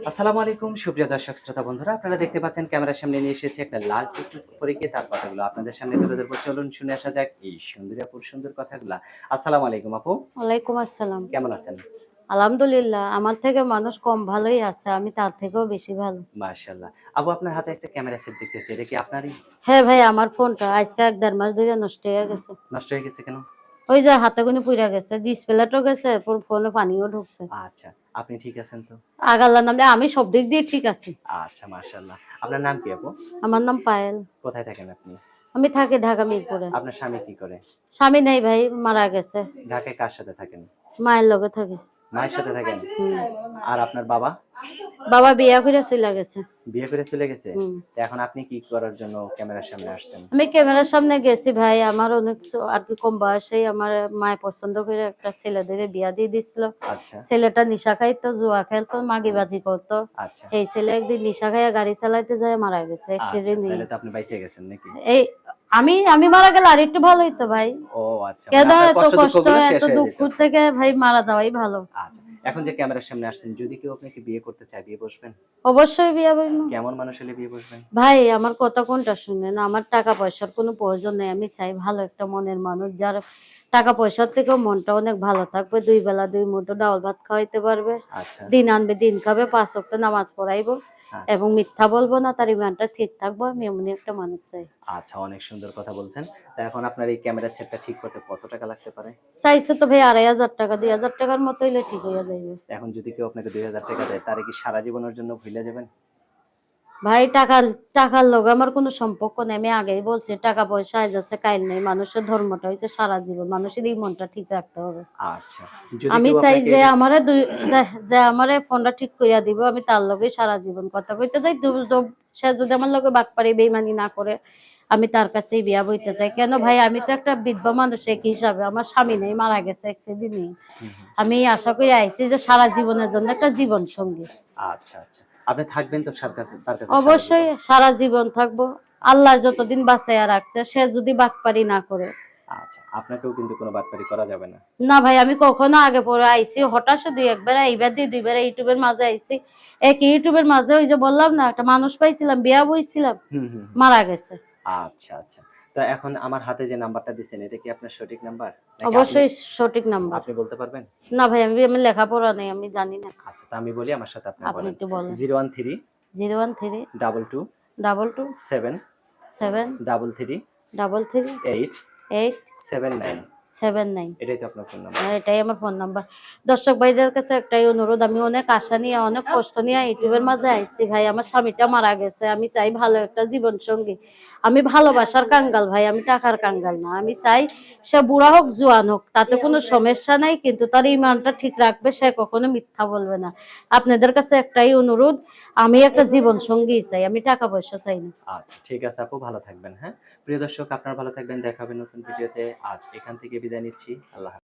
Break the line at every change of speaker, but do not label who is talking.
আসসালামু আলাইকুম সুপ্রিয় দর্শক শ্রোতা বন্ধুরা, আপনারা দেখতে পাচ্ছেন ক্যামেরার সামনে নিয়ে এসেছি একটা লাল টুকটুক পরীকে তার কথাগুলো আপনাদের সামনে তুলে ধরবো। চলুন শুনে আসা যাক এই সুন্দরী আপুর সুন্দর কথাগুলা। আসসালামু আলাইকুম আপু,
ওয়ালাইকুম আসসালাম।
কেমন আছেন?
আলহামদুলিল্লাহ, আমার থেকে মানুষ কম ভালোই আছে। আমি তার থেকেও বেশি ভালো।
মাশাআল্লাহ। আপু আপনার হাতে একটা ক্যামেরা সেট দেখতেছি, এটা কি আপনারই?
হ্যাঁ ভাই, আমার ফোনটা আজকে ১-১.৫ মাস ধরে নষ্ট হয়ে গেছে।
নষ্ট হয়ে গেছে কেন?
ওই যে হাতে গুনে পুড়া গেছে, ডিসপ্লেটাও গেছে, ফোনে পানিও ঢুকছে।
আচ্ছা, আপনি ঠিক আছেন তো?
আগাল্লার নামে আমি সব দিক দিয়ে ঠিক আছি।
আচ্ছা মাশাআল্লাহ। আপনার নাম কি আপু?
আমার নাম পায়েল।
কোথায় থাকেন আপনি?
আমি থাকি ঢাকা মিরপুরে।
আপনার স্বামী কি করে?
স্বামী নেই ভাই, মারা গেছে।
ঢাকায় কার সাথে থাকেন?
মায়ের লগে থাকি।
মায়ের সাথে থাকেন?
হুম।
আর আপনার বাবা?
বাবা বিয়া করে চলে গেছে।
বিয়ে করে চলে গেছে?
হুম।
তো এখন আপনি কি করার জন্য ক্যামেরার সামনে আসছেন?
আমি ক্যামেরার সামনে গেছি ভাই, আমার অনেক আর কি কম বয়সেই আমার মায়ে পছন্দ করে একটা ছেলে দেখে বিয়া দিয়ে দিছিল।
আচ্ছা,
ছেলেটা নিশা খাইতো, জুয়া খেলতো, মাগিবাজি করতো।
আচ্ছা,
এই ছেলে একদিন নিশা খাইয়া গাড়ি চালাইতে যায় মারা গেছে
আচ্ছা।
অ্যাক্সিডেন্ট হয়ে।
তাইলে তো আপনি বাইচে গেছেন নাকি?
এই আমি আমি মারা গেলে আর একটু ভালো হইতো ভাই।
ও আচ্ছা। মানে
কেন
আপনার
এত
কষ্ট
কষ্ট,
দুঃখগুলো শেষ
এত
হয়ে
দুঃখ
যেত।
থেকে ভাই মারা যাওয়াই ভালো।
আচ্ছা। এখন যে ক্যামেরার সামনে আসছেন, যদি কেউ আপনাকে বিয়ে করতে চায়, বিয়ে বসবেন?
অবশ্যই বিয়া বইবো।
কেমন মানুষ হলে বিয়ে বসবেন?
ভাই আমার কথা কোনটা শুনেন, আমার টাকা পয়সার কোনো প্রয়োজন নেই। আমি চাই ভালো একটা মনের মানুষ, যার টাকা পয়সার থেকেও মনটা অনেক ভালো থাকবে, দুই বেলা দুই মুঠো ডাউল ভাত খাওয়াইতে পারবে,
আচ্ছা,
দিন আনবে দিন খাবে, ৫ ওয়াক্ত নামাজ পড়াইবো
আচ্ছা,
এবং মিথ্যা বলবো না, তার ইমানটা ঠিক থাকবো। আমি এমনি একটা মানুষ চাই।
আচ্ছা। অনেক সুন্দর কথা বলছেন। তা এখন আপনার এই ক্যামেরা সেটটা ঠিক করতে কত টাকা লাগতে পারে?
চাইছে তো ভাই ২,৫০০ টাকা, ২,০০০ টাকার মতো হইলে ঠিক হইয়া যাইবে।
এখন যদি কেউ আপনাকে ৳২,০০০ দেয়, তারে কি সারা জীবনের জন্য ভুইলা যাবেন?
ভাই টাকার লগে আমার কোনো সম্পর্ক নেই। আমি আগেই বলছি, টাকা পয়সা আইজ আছে কাইল নেই। মানুষের ধর্মটা হইছে সারা জীবন, মানুষের এই মনটা ঠিক রাখতে হবে।
আচ্ছা। যদি
আমি
কেউ
চাই
আপনাকে
যে
এরক
আমারে যে আমারে ফোনটা ঠিক কইরা দিব, আমি তার লগে সারা জীবন কথা কইতে চাই। সে যদি আমার লগে বাটপারি বেইমানি না করে, আমি তার কাছেই বিয়া বইতে চাই। কেন ভাই, আমি তো একটা বিধবা মানুষ এক হিসাবে, আমার স্বামী নেই, মারা গেছে অ্যাক্সিডেন্টে।
হুম, হুম।
আমি আশা করি আইছি যে সারা জীবনের জন্য একটা জীবন সঙ্গী।
আচ্ছা, আচ্ছা। আপনি থাকবেন তো তার কাছে সারা
অবশ্যই
জীবন?
সারা জীবন থাকবো। আল্লাহ যতদিন বাঁচাইয়া রাখছে, সে যদি বাটপারি না করে।
আচ্ছা, আপনাকেও কিন্তু কোনো বাটপারি করা যাবে না।
না ভাই, আমি কখনো আগে পরে আইছি হঠাৎ শুধু একবার, এইবার দিয়ে দুইবার ইউটিউবের মাঝে আইছি। এক ইউটিউবের মাঝে ওই যে বললাম না, একটা মানুষ পাইছিলাম, বিয়া বইছিলাম,
হুম, হুম, হুম।
মারা গেছে।
আচ্ছা, আচ্ছা। তো এখন আমার হাতে যে নাম্বারটা দিছেন, এটা কি আপনার সঠিক নাম্বার? নাকি আপনি
অবশ্যই সঠিক নাম্বার।
আপনি বলতে পারবেন?
না ভাই, আমি লেখাপড়া নেই, আমি জানি না।
আচ্ছা, তো আমি বলি, আমার সাথে আপনি
আপনি
বলেন।
একটু বলেন।
013
013
22
22
7
7
33
33
8
8
79
79।
এটাই তো আপনার ফোন নাম্বার?
এটাই আমার ফোন নাম্বার। দর্শক ভাইদের কাছে একটাই অনুরোধ, আমি অনেক আশা নিয়ে অনেক কষ্ট নিয়ে ইউটিউবের মাঝে আইছি ভাই। আমার স্বামীটা মারা গেছে, আমি চাই ভালো একটা জীবন সঙ্গী। আমি ভালোবাসার কাঙ্গাল ভাই, আমি টাকার কাঙ্গাল না। আমি চাই সে বুড়া হোক জোয়ান হোক, তাতে কোনো সমস্যা নাই, কিন্তু তার ইমানটা ঠিক রাখবে, সে কখনো মিথ্যা বলবে না। আপনাদের কাছে একটাই অনুরোধ, আমি একটা জীবন সঙ্গী চাই, আমি টাকা পয়সা চাই না।
আচ্ছা, ঠিক আছে আপু, ভালো থাকবেন, হ্যাঁ? প্রিয় দর্শক, আপনারা ভালো থাকবেন। দেখা হবে নতুন ভিডিওতে। আজ এখান থেকে বিদায় নিচ্ছি। আল্লাহ হাফেজ।